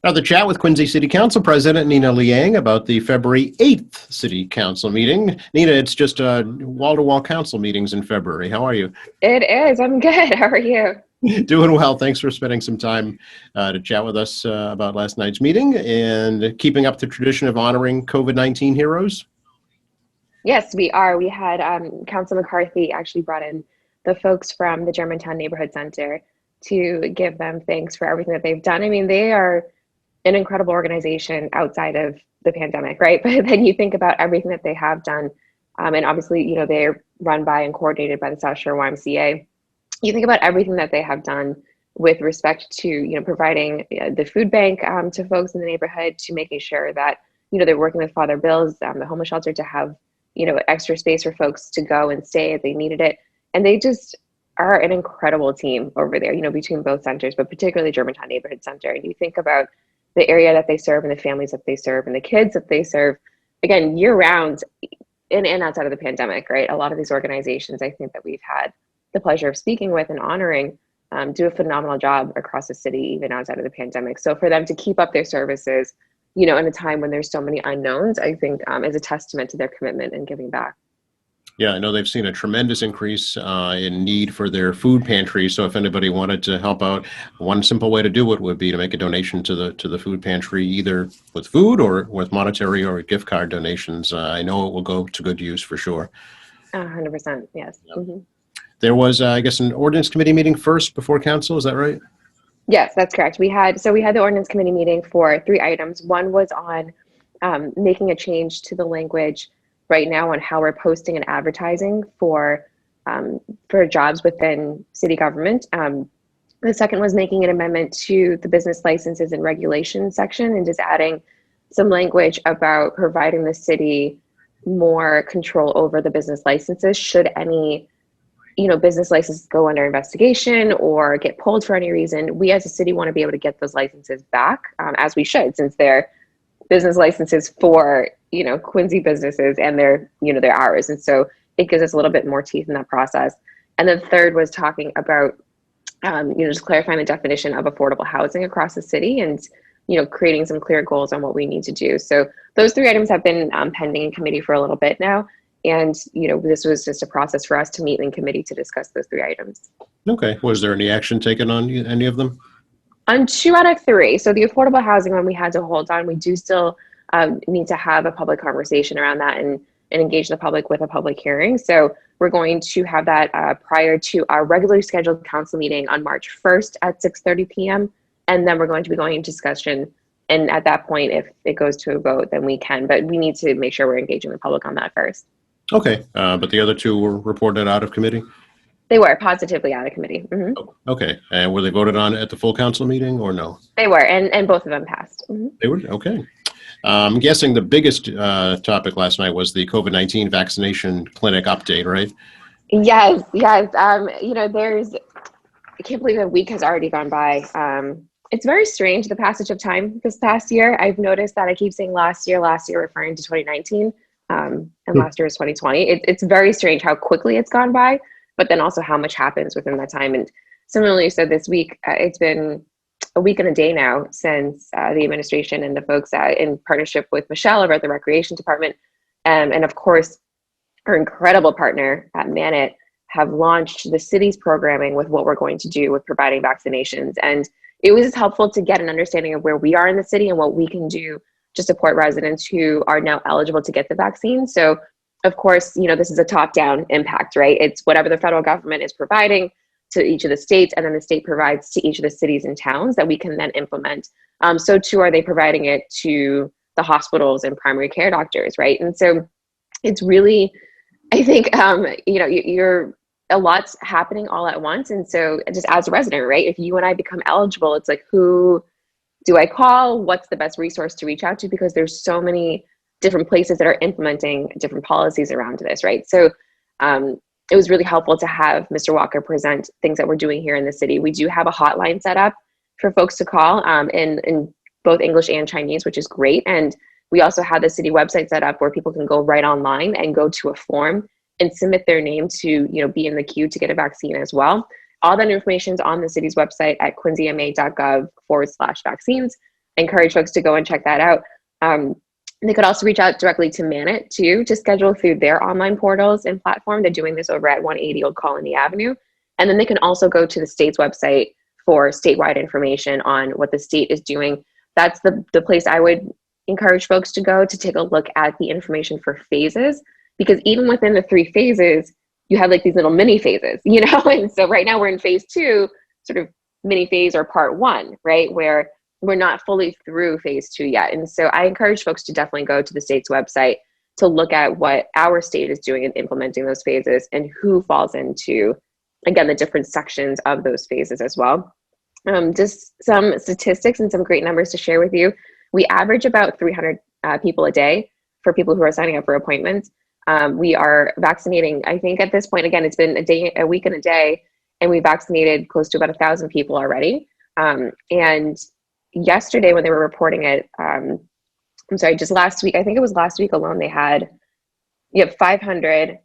Another chat with Quincy City Council President Nina Liang about the February 8th City Council meeting. Nina, it's just wall-to-wall council meetings in February. How are you? It is. I'm good. How are you? Doing well. Thanks for spending some time to chat with us about last night's meeting and keeping up the tradition of honoring COVID-19 heroes. Yes, we are. We had Council McCarthy actually brought in the folks from the Germantown Neighborhood Center to give them thanks for everything that they've done. I mean, they are an incredible organization outside of the pandemic, right? But then you think about everything that they have done, and obviously, you know, they're run by and coordinated by the South Shore YMCA. You think about everything that they have done with respect to, you know, providing the food bank to folks in the neighborhood, to making sure that, you know, they're working with Father Bill's, the homeless shelter, to have, you know, extra space for folks to go and stay if they needed it. And they just are an incredible team over there, you know, between both centers, but particularly Germantown Neighborhood Center. And you think about the area that they serve and the families that they serve and the kids that they serve, again, year round, in and outside of the pandemic, right? A lot of these organizations, I think, that we've had the pleasure of speaking with and honoring, do a phenomenal job across the city, even outside of the pandemic. So for them to keep up their services, you know, in a time when there's so many unknowns, I think is a testament to their commitment and giving back. Yeah, I know they've seen a tremendous increase in need for their food pantry. So if anybody wanted to help out, one simple way to do it would be to make a donation to the food pantry, either with food or with monetary or gift card donations. I know it will go to good use for sure. 100%, yes. Yep. Mm-hmm. There was, I guess, an ordinance committee meeting first before council. Is that right? Yes, that's correct. We had the ordinance committee meeting for 3 items. One was on making a change to the language right now on how we're posting and advertising for jobs within city government. The second was making an amendment to the business licenses and regulations section and just adding some language about providing the city more control over the business licenses should any, you know, business licenses go under investigation or get pulled for any reason. We as a city want to be able to get those licenses back, as we should, since they're business licenses for, you know, Quincy businesses and they're, you know, they're ours. And so it gives us a little bit more teeth in that process. And then third was talking about, you know, just clarifying the definition of affordable housing across the city and, you know, creating some clear goals on what we need to do. So those 3 items have been pending in committee for a little bit now. And, you know, this was just a process for us to meet in committee to discuss those 3 items. Okay. Was there any action taken on any of them? On 2 out of 3. So the affordable housing one we had to hold on. We do still need to have a public conversation around that and engage the public with a public hearing. So we're going to have that prior to our regularly scheduled council meeting on March 1st at 6:30 p.m. And then we're going to be going into discussion. And at that point, if it goes to a vote, then we can. But we need to make sure we're engaging the public on that first. Okay. But the other 2 were reported out of committee? They were positively out of committee. Mm-hmm. Oh, okay. And were they voted on at the full council meeting or no? They were, and both of them passed. Mm-hmm. They were? Okay. I'm guessing the biggest topic last night was the COVID-19 vaccination clinic update, right? Yes. You know, I can't believe a week has already gone by. It's very strange, the passage of time this past year. I've noticed that I keep saying last year referring to 2019, and last year is 2020. It's very strange how quickly it's gone by, but then also how much happens within that time. And similarly, so this week, it's been a week and a day now since the administration and the folks in partnership with Michelle over at the Recreation Department, and of course, our incredible partner at Manit, have launched the city's programming with what we're going to do with providing vaccinations. And it was just helpful to get an understanding of where we are in the city and what we can do to support residents who are now eligible to get the vaccine. So of course, you know, this is a top-down impact, right? It's whatever the federal government is providing to each of the states, and then the state provides to each of the cities and towns that we can then implement. So too are they providing it to the hospitals and primary care doctors, right? And so it's really, I think, you know, you're a lot's happening all at once. And so just as a resident, right, if you and I become eligible, it's like, who do I call? What's the best resource to reach out to? Because there's so many different places that are implementing different policies around this, right? So it was really helpful to have Mr. Walker present things that we're doing here in the city. We do have a hotline set up for folks to call in both English and Chinese, which is great. And we also have the city website set up where people can go right online and go to a form and submit their name to, you know, be in the queue to get a vaccine as well. All that information is on the city's website at quincyma.gov/vaccines. encourage folks to go and check that out. They could also reach out directly to Manit too to schedule through their online portals and platform. They're doing this over at 180 Old Colony Avenue. And then they can also go to the state's website for statewide information on what the state is doing. That's the place I would encourage folks to go to take a look at the information for phases, because even within the 3 phases, you have like these little mini phases, you know? And so right now we're in phase 2, sort of mini phase or part 1, right? Where we're not fully through phase 2 yet. And so I encourage folks to definitely go to the state's website to look at what our state is doing in implementing those phases and who falls into, again, the different sections of those phases as well. Just some statistics and some great numbers to share with you. We average about 300 people a day for people who are signing up for appointments. We are vaccinating, I think at this point, again, it's been a week and a day, and we vaccinated close to about 1,000 people already. And yesterday when they were reporting it, just last week, I think it was last week alone, they had 500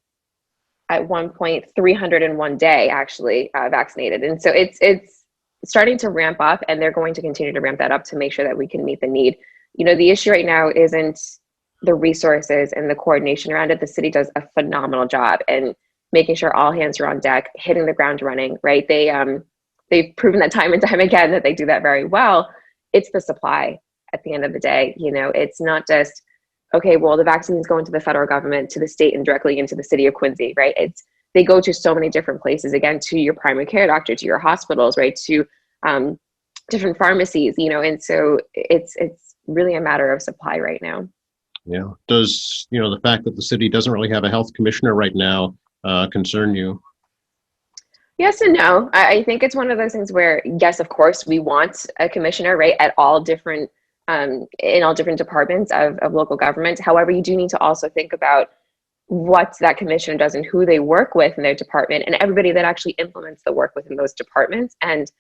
at one point, 300 in one day actually vaccinated. And so it's starting to ramp up, and they're going to continue to ramp that up to make sure that we can meet the need. You know, the issue right now isn't the resources and the coordination around it. The city does a phenomenal job and making sure all hands are on deck, hitting the ground running, right? They've proven that time and time again that they do that very well. It's the supply at the end of the day. You know, it's not just, okay, well, the vaccines go into the federal government, to the state, and directly into the city of Quincy, right? They go to so many different places, again, to your primary care doctor, to your hospitals, right? To different pharmacies, you know, and so it's really a matter of supply right now. Yeah. Does, the fact that the city doesn't really have a health commissioner right now concern you? Yes and no. I think it's one of those things where, yes, of course, we want a commissioner, right, at all different, in all different departments of local government. However, you do need to also think about what that commissioner does and who they work with in their department, and everybody that actually implements the work within those departments. And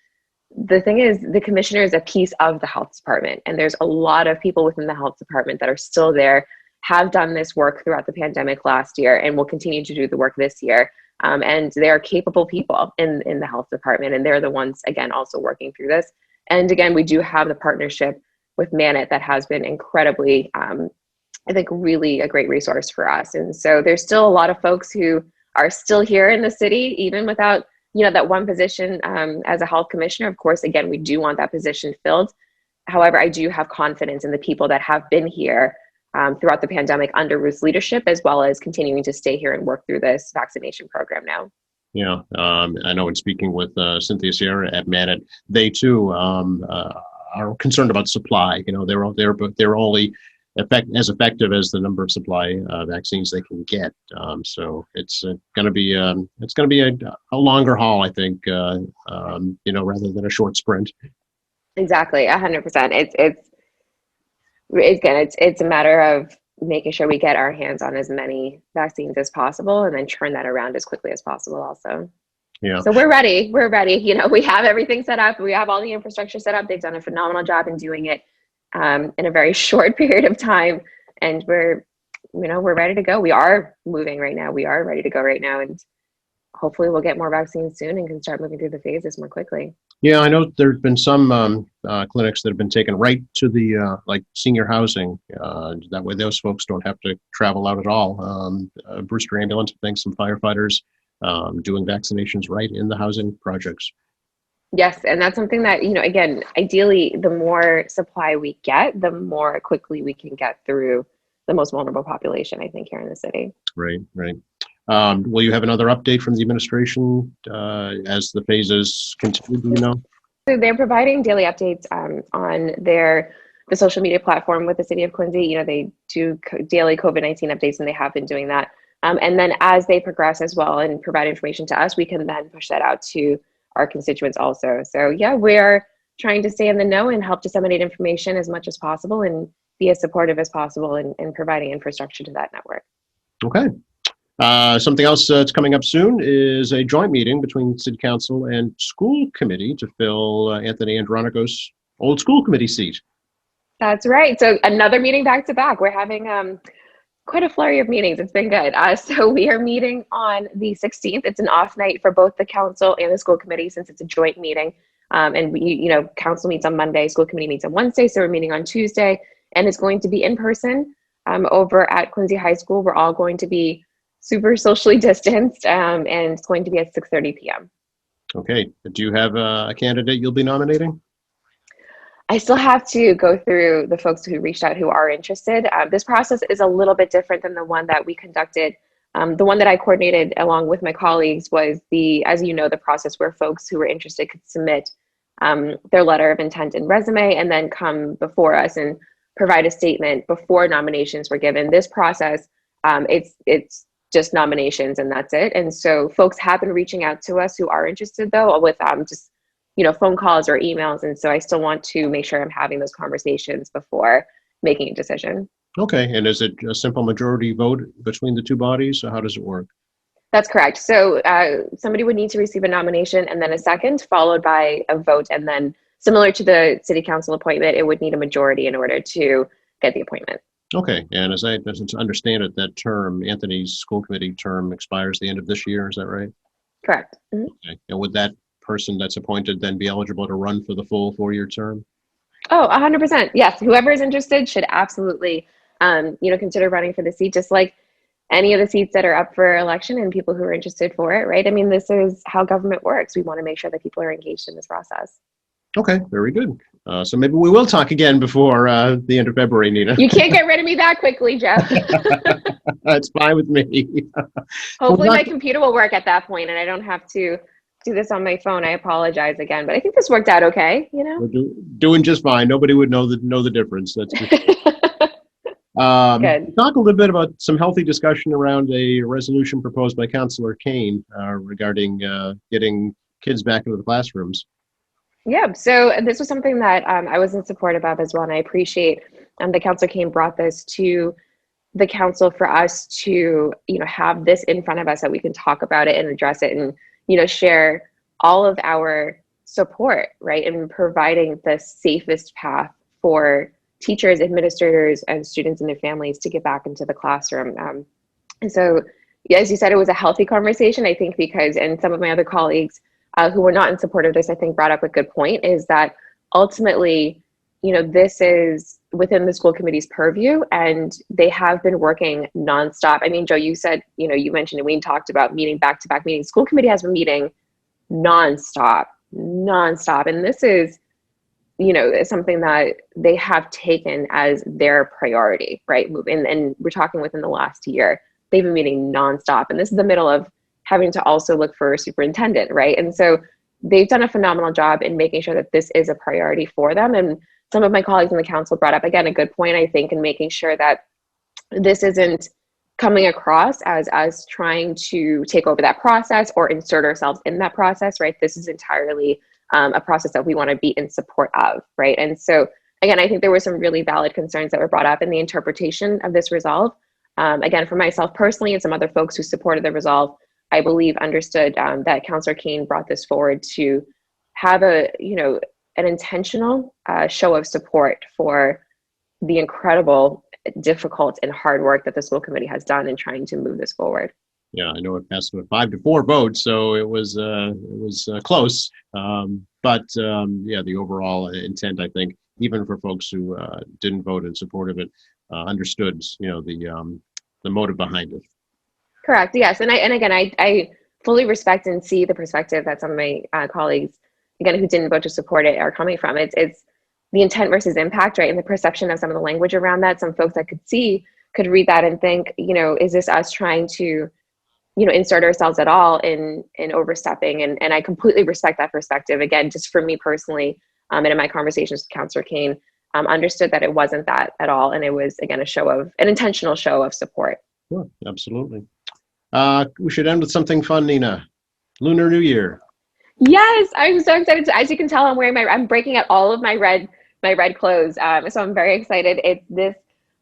the thing is, the commissioner is a piece of the health department, and there's a lot of people within the health department that are still there, have done this work throughout the pandemic last year, and will continue to do the work this year. And they are capable people in the health department, and they're the ones, again, also working through this. And again, we do have the partnership with Manit that has been incredibly, I think, really a great resource for us. And so there's still a lot of folks who are still here in the city, even without, that one position as a health commissioner. Of course, again, we do want that position filled. However, I do have confidence in the people that have been here throughout the pandemic under Ruth's leadership, as well as continuing to stay here and work through this vaccination program now. Yeah, I know in speaking with Cynthia Sierra at Manit, they too are concerned about supply. They're only as effective as the number of supply vaccines they can get. So it's going to be a longer haul, I think. Rather than a short sprint. Exactly, 100%. It's a matter of making sure we get our hands on as many vaccines as possible, and then turn that around as quickly as possible also. Yeah. So we're ready. We have everything set up. We have all the infrastructure set up. They've done a phenomenal job in doing it in a very short period of time. And we're ready to go. We are moving right now. We are ready to go right now. And hopefully we'll get more vaccines soon and can start moving through the phases more quickly. Yeah, I know there's been some clinics that have been taken right to the senior housing. That way those folks don't have to travel out at all. Brewster Ambulance, I think some firefighters doing vaccinations right in the housing projects. Yes, and that's something that, again, ideally, the more supply we get, the more quickly we can get through the most vulnerable population, I think, here in the city. Right. Will you have another update from the administration as the phases continue? Do you know? So they're providing daily updates on the social media platform with the city of Quincy. They do daily COVID-19 updates, and they have been doing that. And then as they progress as well and provide information to us, we can then push that out to our constituents also. So yeah, we're trying to stay in the know and help disseminate information as much as possible and be as supportive as possible in providing infrastructure to that network. Okay. Something else that's coming up soon is a joint meeting between City Council and School Committee to fill Anthony Andronico's old school committee seat. That's right. So another meeting back to back. We're having quite a flurry of meetings. It's been good. So we are meeting on the 16th. It's an off night for both the council and the school committee since it's a joint meeting. And council meets on Monday, school committee meets on Wednesday, so we're meeting on Tuesday, and it's going to be in person over at Quincy High School. We're all going to be super socially distanced, and it's going to be at 6:30 p.m. Okay. Do you have a candidate you'll be nominating? I still have to go through the folks who reached out who are interested. This process is a little bit different than the one that we conducted. The one that I coordinated along with my colleagues was as you know, the process where folks who were interested could submit their letter of intent and resume and then come before us and provide a statement before nominations were given. This process, it's just nominations and that's it. And so folks have been reaching out to us who are interested though with just phone calls or emails. And so I still want to make sure I'm having those conversations before making a decision. Okay. And is it a simple majority vote between the two bodies? So how does it work? That's correct. So somebody would need to receive a nomination and then a second, followed by a vote. And then similar to the city council appointment, it would need a majority in order to get the appointment. Okay. And as I understand it, that term, Anthony's school committee term, expires the end of this year. Is that right? Correct. Mm-hmm. Okay. And would that person that's appointed then be eligible to run for the full 4-year term? Oh, 100%. Yes. Whoever is interested should absolutely, consider running for the seat, just like any of the seats that are up for election and people who are interested for it, right? I mean, this is how government works. We want to make sure that people are engaged in this process. Okay, very good. So maybe we will talk again before the end of February, Nina. You can't get rid of me that quickly, Jeff. That's fine with me. Hopefully my computer will work at that point and I don't have to do this on my phone. I apologize again, but I think this worked out okay, We're doing just fine. Nobody would know the difference. That's for sure. Good. Talk a little bit about some healthy discussion around a resolution proposed by Councillor Kane regarding getting kids back into the classrooms. Yeah, so this was something that I was in support of as well, and I appreciate that Councillor Kane brought this to the council for us to, have this in front of us that we can talk about it and address it and, share all of our support, right, in providing the safest path for teachers, administrators, and students and their families to get back into the classroom. And so, as you said, it was a healthy conversation, I think, because, and some of my other colleagues who were not in support of this, I think brought up a good point, is that ultimately, this is within the school committee's purview and they have been working nonstop. I mean, Joe, you said, you mentioned and we talked about meeting back-to-back meetings. School committee has been meeting nonstop. And this is, something that they have taken as their priority, right? And we're talking within the last year, they've been meeting nonstop. And this is the middle of having to also look for a superintendent, right? And so they've done a phenomenal job in making sure that this is a priority for them. And some of my colleagues in the council brought up, again, a good point, I think, in making sure that this isn't coming across as us trying to take over that process or insert ourselves in that process, right? This is entirely a process that we want to be in support of, right? And so, again, I think there were some really valid concerns that were brought up in the interpretation of this resolve. Again, for myself personally and some other folks who supported the resolve, I believe understood that Councillor Kane brought this forward to have an intentional show of support for the incredible, difficult, and hard work that the school committee has done in trying to move this forward. Yeah, I know it passed with 5-4 votes, so it was close. But the overall intent, I think, even for folks who didn't vote in support of it, understood, the motive behind it. Correct. Yes, and I fully respect and see the perspective that some of my colleagues, again, who didn't vote to support it, are coming from. It's the intent versus impact, right, and the perception of some of the language around that. Some folks that could read that and think, is this us trying to, insert ourselves at all in overstepping? And I completely respect that perspective. Again, just for me personally, and in my conversations with Councillor Kane, understood that it wasn't that at all, and it was, again, an intentional show of support. Sure, absolutely. We should end with something fun, Nina. Lunar New Year. Yes, I'm so excited. As you can tell, I'm breaking out all of my red clothes. So I'm very excited. It's this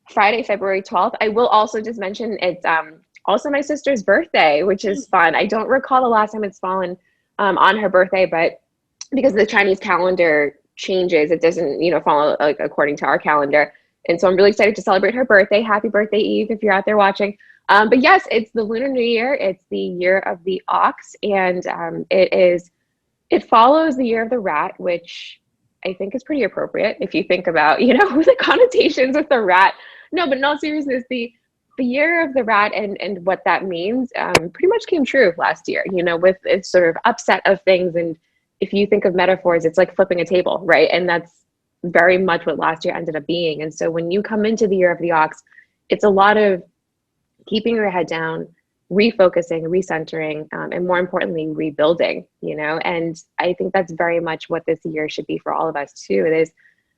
Friday, February 12th. I will also just mention it's also my sister's birthday, which is fun. I don't recall the last time it's fallen on her birthday, but because the Chinese calendar changes, it doesn't, follow according to our calendar. And so I'm really excited to celebrate her birthday. Happy birthday, Eve, if you're out there watching. But yes, it's the Lunar New Year. It's the year of the ox, and it is It follows the year of the rat, which I think is pretty appropriate if you think about, the connotations with the rat. No, but in all seriousness, the year of the rat and what that means pretty much came true last year, with its sort of upset of things. And if you think of metaphors, it's like flipping a table, right? And that's very much what last year ended up being. And so when you come into the year of the ox, it's a lot of keeping your head down, refocusing, recentering, and more importantly, rebuilding, and I think that's very much what this year should be for all of us too. It is,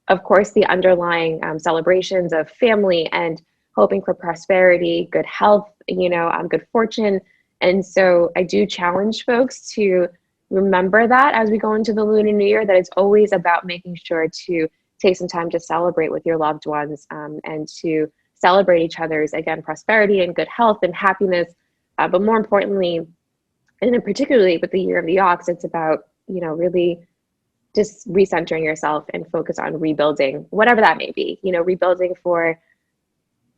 of course, the underlying celebrations of family and hoping for prosperity, good health, good fortune. And so I do challenge folks to remember that as we go into the Lunar New Year, that it's always about making sure to take some time to celebrate with your loved ones, and to celebrate each other's, again, prosperity and good health and happiness. But more importantly, and particularly with the year of the ox, it's about, really just recentering yourself and focus on rebuilding, whatever that may be, rebuilding for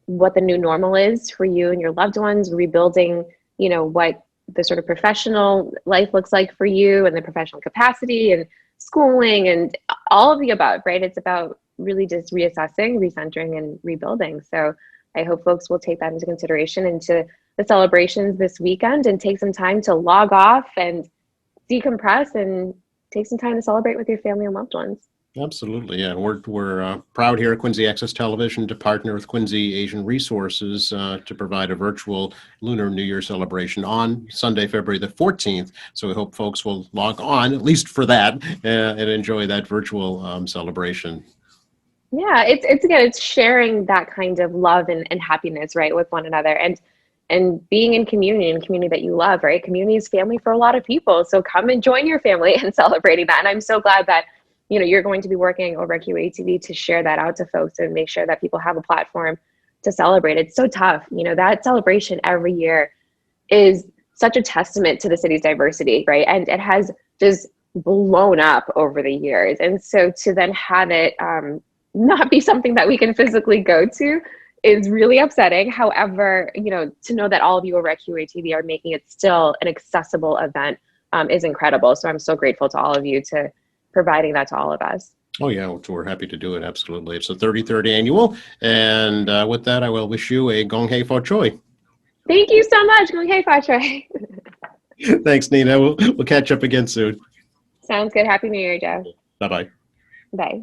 what the new normal is for you and your loved ones, rebuilding, what the sort of professional life looks like for you and the professional capacity and schooling and all of the above, right? It's about really just reassessing, recentering, and rebuilding. So I hope folks will take that into consideration into the celebrations this weekend and take some time to log off and decompress and take some time to celebrate with your family and loved ones. Absolutely, yeah. We're proud here at Quincy Access Television to partner with Quincy Asian Resources to provide a virtual Lunar New Year celebration on Sunday, February the 14th. So we hope folks will log on, at least for that, and enjoy that virtual celebration. Yeah, it's sharing that kind of love and happiness, right, with one another, and being in community that you love, right? Community is family for a lot of people. So come and join your family in celebrating that. And I'm so glad that, you're going to be working over at QATV to share that out to folks and make sure that people have a platform to celebrate. It's so tough. That celebration every year is such a testament to the city's diversity, right? And it has just blown up over the years. And so to then have it not be something that we can physically go to is really upsetting. However, to know that all of you over at QATV are making it still an accessible event is incredible. So I'm so grateful to all of you to providing that to all of us. Oh, yeah, we're happy to do it. Absolutely. It's the 33rd annual. And with that, I will wish you a Gong Hei Fo Choi. Thank you so much. Gong Hei Fo Choi. Thanks, Nina. We'll catch up again soon. Sounds good. Happy New Year, Joe. Bye-bye. Bye.